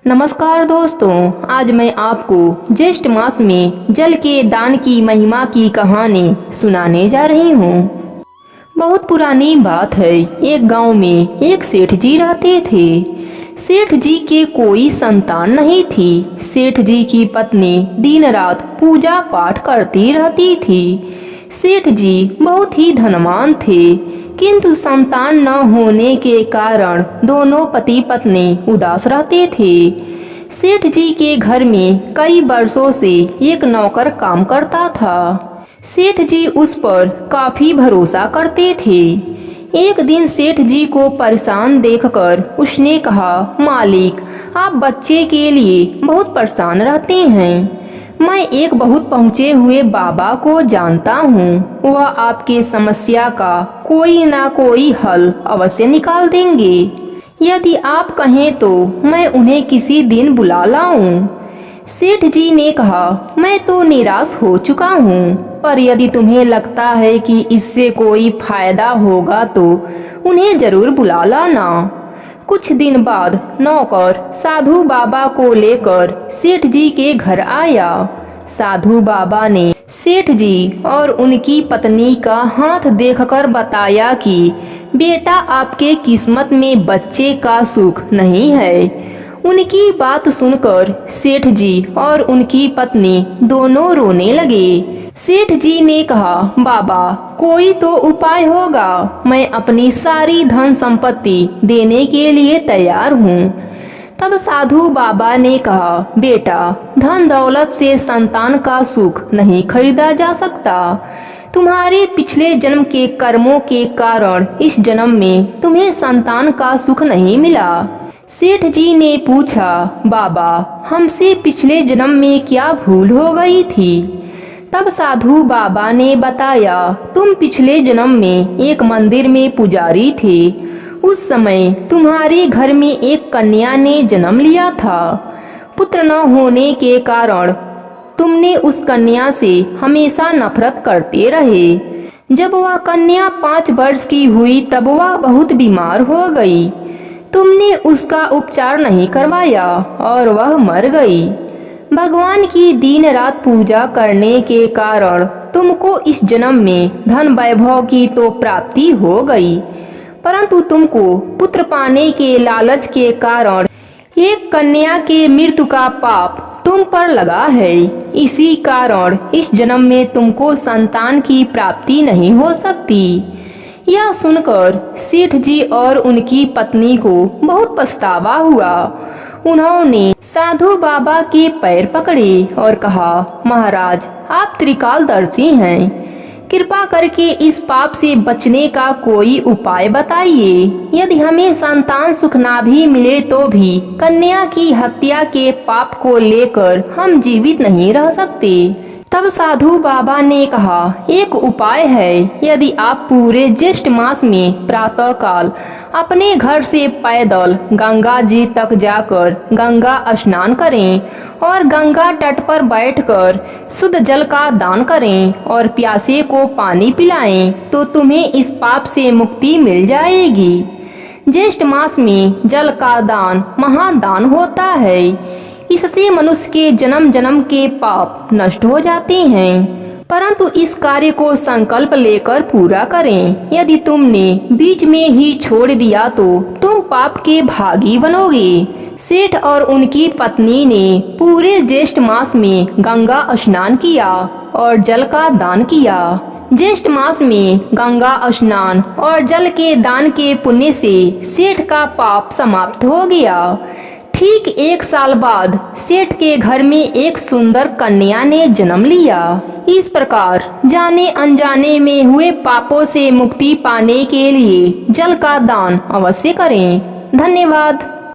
नमस्कार दोस्तों, आज मैं आपको ज्येष्ठ मास में जल के दान की महिमा की कहानी सुनाने जा रही हूँ। बहुत पुरानी बात है। एक गांव में एक सेठ जी रहते थे। सेठ जी के कोई संतान नहीं थी। सेठ जी की पत्नी दिन रात पूजा पाठ करती रहती थी। सेठ जी बहुत ही धनवान थे, किंतु संतान न होने के कारण दोनों पति पत्नी उदास रहते थे। सेठ जी के घर में कई वर्षों से एक नौकर काम करता था। सेठ जी उस पर काफी भरोसा करते थे। एक दिन सेठ जी को परेशान देखकर उसने कहा, मालिक, आप बच्चे के लिए बहुत परेशान रहते हैं। मैं एक बहुत पहुँचे हुए बाबा को जानता हूँ। वह आपके समस्या का कोई ना कोई हल अवश्य निकाल देंगे। यदि आप कहें तो मैं उन्हें किसी दिन बुला लाऊं। सेठ जी ने कहा, मैं तो निराश हो चुका हूँ, पर यदि तुम्हें लगता है कि इससे कोई फायदा होगा तो उन्हें जरूर बुला लाना। कुछ दिन बाद नौकर साधु बाबा को लेकर सेठ जी के घर आया। साधु बाबा ने सेठ जी और उनकी पत्नी का हाथ देखकर बताया कि बेटा, आपके किस्मत में बच्चे का सुख नहीं है। उनकी बात सुनकर सेठ जी और उनकी पत्नी दोनों रोने लगे। सेठ जी ने कहा, बाबा, कोई तो उपाय होगा। मैं अपनी सारी धन संपत्ति देने के लिए तैयार हूँ। तब साधु बाबा ने कहा, बेटा, धन दौलत से संतान का सुख नहीं खरीदा जा सकता। तुम्हारे पिछले जन्म के कर्मों के कारण इस जन्म में तुम्हें संतान का सुख नहीं मिला। सेठ जी ने पूछा, बाबा, हमसे पिछले जन्म में क्या भूल हो गई थी? तब साधु बाबा ने बताया, तुम पिछले जन्म में एक मंदिर में पुजारी थे। उस समय तुम्हारे घर में एक कन्या ने जन्म लिया था। पुत्र न होने के कारण तुमने उस कन्या से हमेशा नफरत करते रहे। जब वह कन्या 5 वर्ष की हुई तब वह बहुत बीमार हो गई। तुमने उसका उपचार नहीं करवाया और वह मर गई। भगवान की दिन रात पूजा करने के कारण तुमको इस जन्म में धन वैभव की तो प्राप्ति हो गई, परंतु तुमको पुत्र पाने के लालच के कारण एक कन्या के मृत्यु का पाप तुम पर लगा है। इसी कारण इस जन्म में तुमको संतान की प्राप्ति नहीं हो सकती। यह सुनकर सेठ जी और उनकी पत्नी को बहुत पछतावा हुआ। उन्होंने साधु बाबा के पैर पकड़े और कहा, महाराज, आप त्रिकालदर्शी हैं। कृपा करके इस पाप से बचने का कोई उपाय बताइए। यदि हमें संतान सुख ना भी मिले तो भी कन्या की हत्या के पाप को लेकर हम जीवित नहीं रह सकते। तब साधु बाबा ने कहा, एक उपाय है। यदि आप पूरे ज्येष्ठ मास में प्रातः काल अपने घर से पैदल गंगा जी तक जाकर गंगा स्नान करें और गंगा तट पर बैठकर शुद्ध जल का दान करें और प्यासे को पानी पिलाएं, तो तुम्हें इस पाप से मुक्ति मिल जाएगी। ज्येष्ठ मास में जल का दान महादान होता है। इससे मनुष्य के जन्म जन्म के पाप नष्ट हो जाते हैं, परंतु इस कार्य को संकल्प लेकर पूरा करें। यदि तुमने बीच में ही छोड़ दिया तो तुम पाप के भागी बनोगे। सेठ और उनकी पत्नी ने पूरे ज्येष्ठ मास में गंगा स्नान किया और जल का दान किया। ज्येष्ठ मास में गंगा स्नान और जल के दान के पुण्य से सेठ का पाप समाप्त हो गया। ठीक 1 साल बाद सेठ के घर में एक सुंदर कन्या ने जन्म लिया। इस प्रकार जाने अनजाने में हुए पापों से मुक्ति पाने के लिए जल का दान अवश्य करें। धन्यवाद।